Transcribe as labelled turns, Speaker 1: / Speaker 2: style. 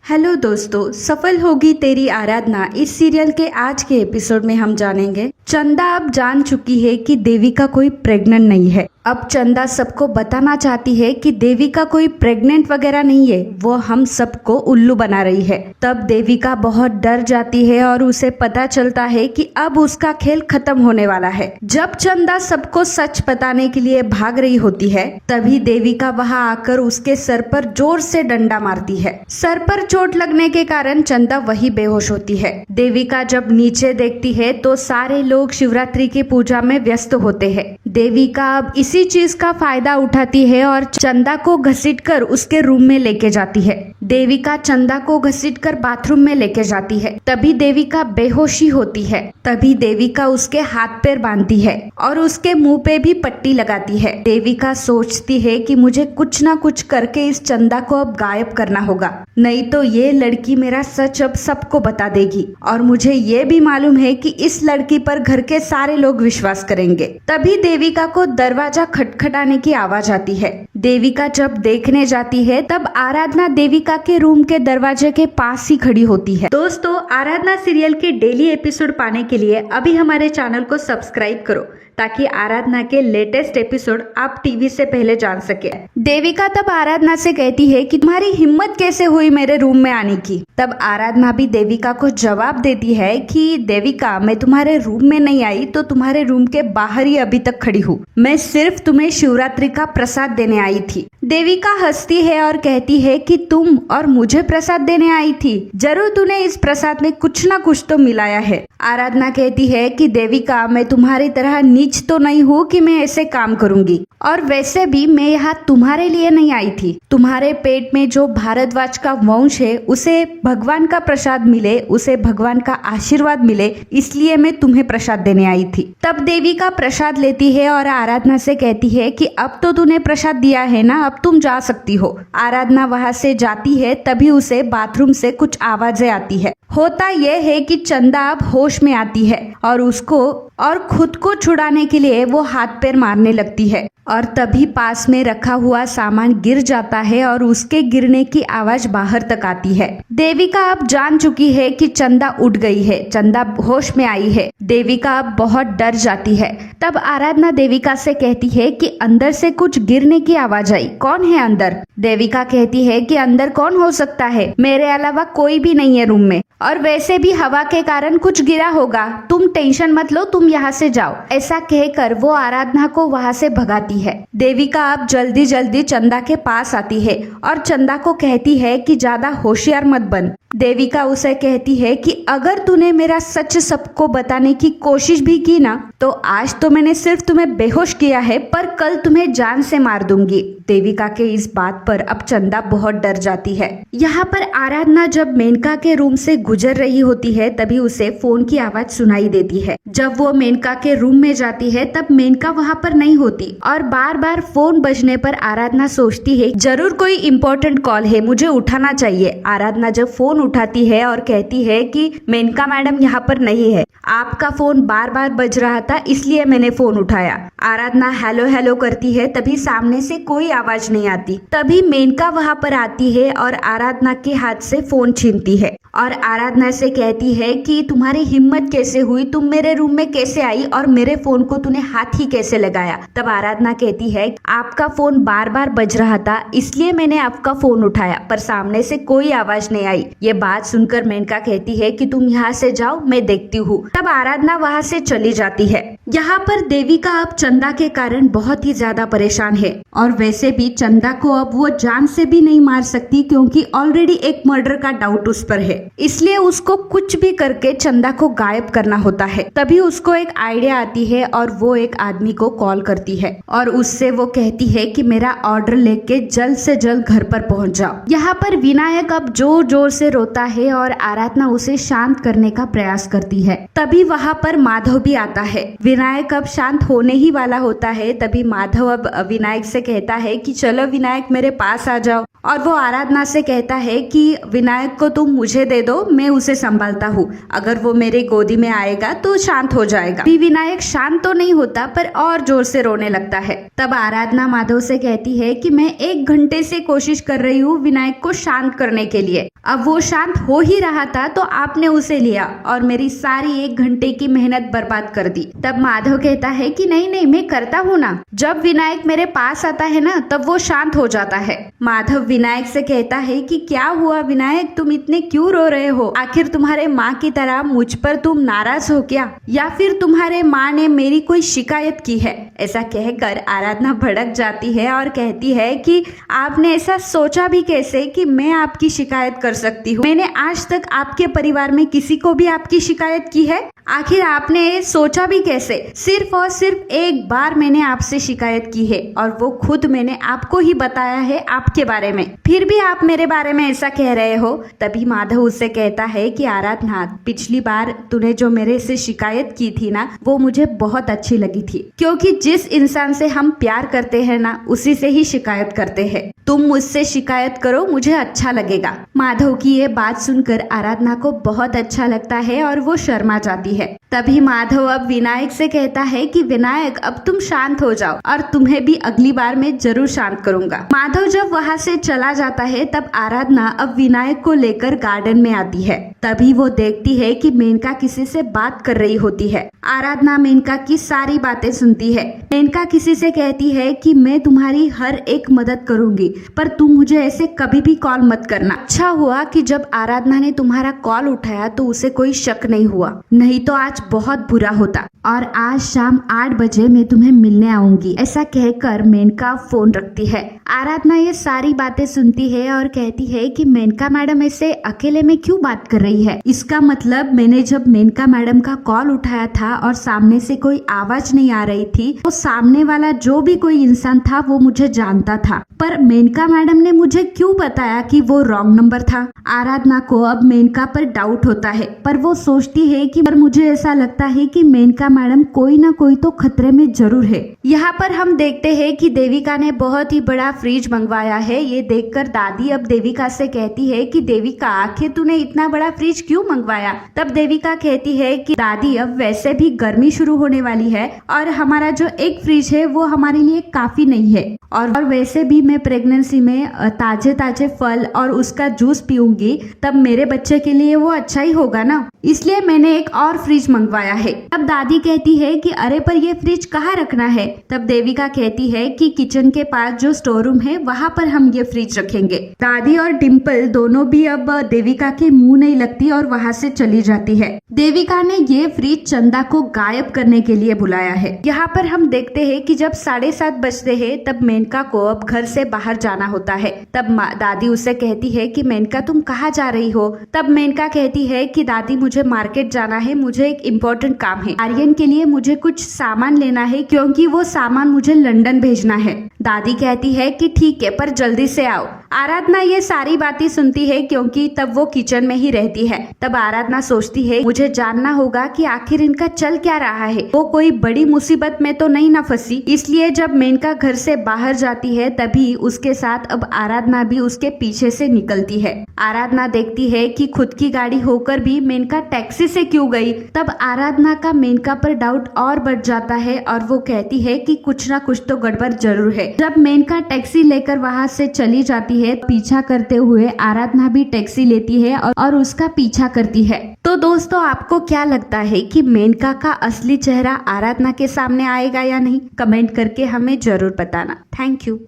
Speaker 1: Hello दोस्तों, सफल होगी तेरी आराधना। इस सीरियल के आज के एपिसोड में हम जानेंगे चंदा अब जान चुकी है कि देविका कोई प्रेग्नेंट नहीं है। अब चंदा सबको बताना चाहती है कि देविका कोई प्रेग्नेंट वगैरह नहीं है, वो हम सबको उल्लू बना रही है। तब देविका बहुत डर जाती है और उसे पता चलता है कि अब उसका खेल खत्म होने वाला है। जब चंदा सबको सच बताने के लिए भाग रही होती है, तभी देविका वहां आकर उसके सर पर जोर से डंडा मारती है। सर पर चोट लगने के कारण चंदा वही बेहोश होती है। देविका जब नीचे देखती है तो सारे लोग शिवरात्रि की पूजा में व्यस्त होते हैं। देविका अब इसी चीज का फायदा उठाती है और चंदा को घसीटकर उसके रूम में लेके जाती है। देविका चंदा को घसीटकर बाथरूम में लेके जाती है। तभी देविका बेहोशी होती है। तभी देविका उसके हाथ पैर बांधती है और उसके मुंह पे भी पट्टी लगाती है। देविका सोचती है कि मुझे कुछ ना कुछ करके इस चंदा को अब गायब करना होगा, नहीं तो ये लड़की मेरा सच अब सबको बता देगी और मुझे ये भी मालूम है कि इस लड़की पर घर के सारे लोग विश्वास करेंगे। तभी देविका को दरवाजा खटखटाने की आवाज आती है। देविका जब देखने जाती है तब आराधना देविका के रूम के दरवाजे के पास ही खड़ी होती है। दोस्तों, आराधना सीरियल के डेली एपिसोड पाने के लिए अभी हमारे चैनल को सब्सक्राइब करो ताकि आराधना के लेटेस्ट एपिसोड आप टीवी से पहले जान सके। देविका तब आराधना से कहती है कि तुम्हारी हिम्मत कैसे हुई मेरे रूम में आने की। तब आराधना भी देविका को जवाब देती है कि देविका, मैं तुम्हारे रूम में नहीं आई तो तुम्हारे रूम के बाहर ही अभी तक खड़ी हूँ। मैं सिर्फ तुम्हें शिवरात्रि का प्रसाद देने आई थी। देविका हंसती है और कहती है कि तुम और मुझे प्रसाद देने आई थी, जरूर तूने इस प्रसाद में कुछ ना कुछ तो मिलाया है। आराधना कहती है कि देविका, मैं तुम्हारी तरह नीच तो नहीं हूँ कि मैं ऐसे काम करूंगी, और वैसे भी मैं यहाँ तुम्हारे लिए नहीं आई थी। तुम्हारे पेट में जो भारद्वाज का वंश है उसे भगवान का प्रसाद मिले, उसे भगवान का आशीर्वाद मिले, इसलिए मैं तुम्हें प्रसाद देने आई थी। तब देविका प्रसाद लेती है और आराधना से कहती है कि अब तो तूने प्रसाद दिया है ना, अब तुम जा सकती हो। आराधना वहां से जाती है। तभी उसे बाथरूम से कुछ आवाजें आती है। होता यह है कि चंदा अब होश में आती है और खुद को छुड़ाने के लिए वो हाथ पैर मारने लगती है और तभी पास में रखा हुआ सामान गिर जाता है और उसके गिरने की आवाज बाहर तक आती है। देविका अब जान चुकी है कि चंदा उठ गई है, चंदा होश में आई है। देविका अब बहुत डर जाती है। तब आराधना देविका से कहती है कि अंदर से कुछ गिरने की आवाज आई, कौन है अंदर? देविका कहती है कि अंदर कौन हो सकता है, मेरे अलावा कोई भी नहीं है रूम में, और वैसे भी हवा के कारण कुछ गिरा होगा, तुम टेंशन मत लो, तुम यहाँ से जाओ। ऐसा कहकर वो आराधना को वहाँ से भगाती है। देविका अब जल्दी जल्दी चंदा के पास आती है और चंदा को कहती है कि ज्यादा होशियार मत बन। देविका उसे कहती है कि अगर तूने मेरा सच सबको बताने की कोशिश भी की ना, तो आज तो मैंने सिर्फ तुम्हें बेहोश किया है, पर कल तुम्हें जान से मार दूंगी। देविका के इस बात पर अब चंदा बहुत डर जाती है। यहाँ पर आराधना जब मेनका के रूम से गुजर रही होती है तभी उसे फोन की आवाज सुनाई देती है। जब वो मेनका के रूम में जाती है तब मेनका वहाँ पर नहीं होती और बार बार फोन बजने पर आराधना सोचती है जरूर कोई इम्पोर्टेंट कॉल है, मुझे उठाना चाहिए। आराधना जब फोन उठाती है और कहती है कि मेनका मैडम यहाँ पर नहीं है, आपका फोन बार बार बज रहा था इसलिए मैंने फोन उठाया। आराधना हेलो हेलो करती है, तभी सामने से कोई आवाज नहीं आती। तभी मेनका वहाँ पर आती है और आराधना के हाथ से फोन छीनती है और आराधना से कहती है कि तुम्हारी हिम्मत कैसे हुई, तुम मेरे रूम में कैसे आई और मेरे फोन को तूने हाथ ही कैसे लगाया? तब आराधना कहती है आपका फोन बार बार बज रहा था इसलिए मैंने आपका फोन उठाया, पर सामने से कोई आवाज नहीं आई। ये बात सुनकर मेनका कहती है कि तुम यहाँ से जाओ, मैं देखती हूँ। तब आराधना वहाँ से चली जाती है। यहाँ पर देविका अब चंदा के कारण बहुत ही ज्यादा परेशान है और वैसे भी चंदा को अब वो जान से भी नहीं मार सकती क्योंकि ऑलरेडी एक मर्डर का डाउट उस पर है, इसलिए उसको कुछ भी करके चंदा को गायब करना होता है। तभी उसको एक आइडिया आती है और वो एक आदमी को कॉल करती है और उससे वो कहती है कि मेरा ऑर्डर लेके जल्द से जल्द घर पर पहुंच जाओ। यहाँ पर विनायक अब जोर जोर से रोता है और आराधना उसे शांत करने का प्रयास करती है। तभी वहाँ पर माधव भी आता है। विनायक अब शांत होने ही वाला होता है। तभी माधव अब विनायक से कहता है कि चलो विनायक मेरे पास आ जाओ, और वो आराधना से कहता है कि विनायक को तुम मुझे दे दो, मैं उसे संभालता हूँ, अगर वो मेरे गोदी में आएगा तो शांत हो जाएगा। विनायक शांत तो नहीं होता पर और जोर से रोने लगता है। तब आराधना माधव से कहती है कि मैं 1 घंटे से कोशिश कर रही हूँ विनायक को शांत करने के लिए, अब वो शांत हो ही रहा था तो आपने उसे लिया और मेरी सारी 1 घंटे की मेहनत बर्बाद कर दी। तब माधव कहता है कि नहीं नहीं, मैं करता हूँ ना, जब विनायक मेरे पास आता है ना तब वो शांत हो जाता है। माधव विनायक से कहता है कि क्या हुआ विनायक, तुम इतने क्यों रो रहे हो? आखिर तुम्हारे माँ की तरह मुझ पर तुम नाराज हो क्या, या फिर तुम्हारे माँ ने मेरी कोई शिकायत की है? ऐसा कहकर आराधना भड़क जाती है और कहती है कि आपने ऐसा सोचा भी कैसे कि मैं आपकी शिकायत कर सकती हूँ? मैंने आज तक आपके परिवार में किसी को भी आपकी शिकायत की है? आखिर आपने सोचा भी कैसे? सिर्फ और सिर्फ एक बार मैंने आपसे शिकायत की है और वो खुद मैंने आपको ही बताया है आपके बारे में, फिर भी आप मेरे बारे में ऐसा कह रहे हो। तभी माधव उससे कहता है कि आराधना, पिछली बार तूने जो मेरे से शिकायत की थी ना वो मुझे बहुत अच्छी लगी थी, क्योंकि जिस इंसान से हम प्यार करते हैं ना उसी से ही शिकायत करते हैं। तुम मुझसे शिकायत करो, मुझे अच्छा लगेगा। माधव की ये बात सुनकर आराधना को बहुत अच्छा लगता है और वो शर्मा जाती है। तभी माधव अब विनायक से कहता है कि विनायक, अब तुम शांत हो जाओ और तुम्हें भी अगली बार मैं जरूर शांत करूंगा। माधव जब वहाँ से चला जाता है तब आराधना अब विनायक को लेकर गार्डन में आती है। तभी वो देखती है कि मेनका किसी से बात कर रही होती है। आराधना मेनका की सारी बातें सुनती है। मेनका किसी से कहती है कि मैं तुम्हारी हर एक मदद करूंगी, पर तुम मुझे ऐसे कभी भी कॉल मत करना। अच्छा हुआ कि जब आराधना ने तुम्हारा कॉल उठाया तो उसे कोई शक नहीं हुआ, नहीं तो आज बहुत बुरा होता। और आज शाम 8 बजे मैं तुम्हें मिलने आऊंगी। ऐसा कहकर मेनका फोन रखती है। आराधना ये सारी बातें सुनती है और कहती है कि मेनका मैडम ऐसे अकेले में क्यों बात कर रही है? इसका मतलब मैंने जब मेनका मैडम का कॉल उठाया था और सामने से कोई आवाज नहीं आ रही थी, तो सामने वाला जो भी कोई इंसान था वो मुझे जानता था, पर मेनका मैडम ने मुझे क्यों बताया कि वो रॉन्ग नंबर था? आराधना को अब मेनका पर डाउट होता है, पर वो सोचती है कि पर मुझे ऐसा लगता है कि मेनका मैडम कोई ना कोई तो खतरे में जरूर है। यहाँ पर हम देखते हैं कि देविका ने बहुत ही बड़ा फ्रिज मंगवाया है। ये देखकर दादी अब देविका से कहती है कि देविका, आखिर तूने इतना बड़ा फ्रिज क्यों मंगवाया? तब देविका कहती है कि दादी, अब वैसे भी गर्मी शुरू होने वाली है और हमारा जो एक फ्रिज है वो हमारे लिए काफी नहीं है, और वैसे भी मैं प्रेगनेंसी में ताजे ताजे फल और उसका जूस पीऊंगी, तब मेरे बच्चे के लिए वो अच्छा ही होगा ना, इसलिए मैंने एक और फ्रिज मंगवाया है। तब दादी कहती है कि अरे पर ये फ्रिज कहाँ रखना है? तब देविका कहती है कि किचन के पास जो स्टोर रूम है वहाँ पर हम ये फ्रिज रखेंगे। दादी और डिम्पल दोनों भी अब देविका के मुंह नहीं लगती और वहाँ से चली जाती है। देविका ने ये फ्रिज चंदा को गायब करने के लिए बुलाया है। यहाँ पर हम देखते हैं कि जब 7:30 बजते हैं तब मेनका को अब घर से बाहर जाना होता है। तब दादी उसे कहती है कि मेनका, तुम कहाँ जा रही हो? तब मेनका कहती है कि दादी, मुझे मार्केट जाना है, मुझे एक इम्पोर्टेंट काम है। आर्यन के लिए मुझे कुछ सामान लेना है क्योंकि वो सामान मुझे लंदन भेजना है। दादी कहती है कि ठीक है, पर जल्दी से आओ। आराधना ये सारी बातें सुनती है क्योंकि तब वो किचन में ही रहती है। तब आराधना सोचती है, मुझे जानना होगा कि आखिर इनका चल क्या रहा है, वो कोई बड़ी मुसीबत में तो नहीं ना फंसी। इसलिए जब मेनका घर से बाहर जाती है तभी उसके साथ अब आराधना भी उसके पीछे से निकलती है। आराधना देखती है कि खुद की गाड़ी होकर भी मेनका टैक्सी से क्यों गई। तब आराधना का मेनका पर डाउट और बढ़ जाता है और वो कहती है कि कुछ ना कुछ तो गड़बड़ जरूर है। जब मेनका टैक्सी लेकर वहाँ से चली जाती है, पीछा करते हुए आराधना भी टैक्सी लेती है और उसका पीछा करती है। तो दोस्तों, आपको क्या लगता है कि मेनका का असली चेहरा आराधना के सामने आएगा या नहीं? कमेंट करके हमें जरूर बताना। Thank you.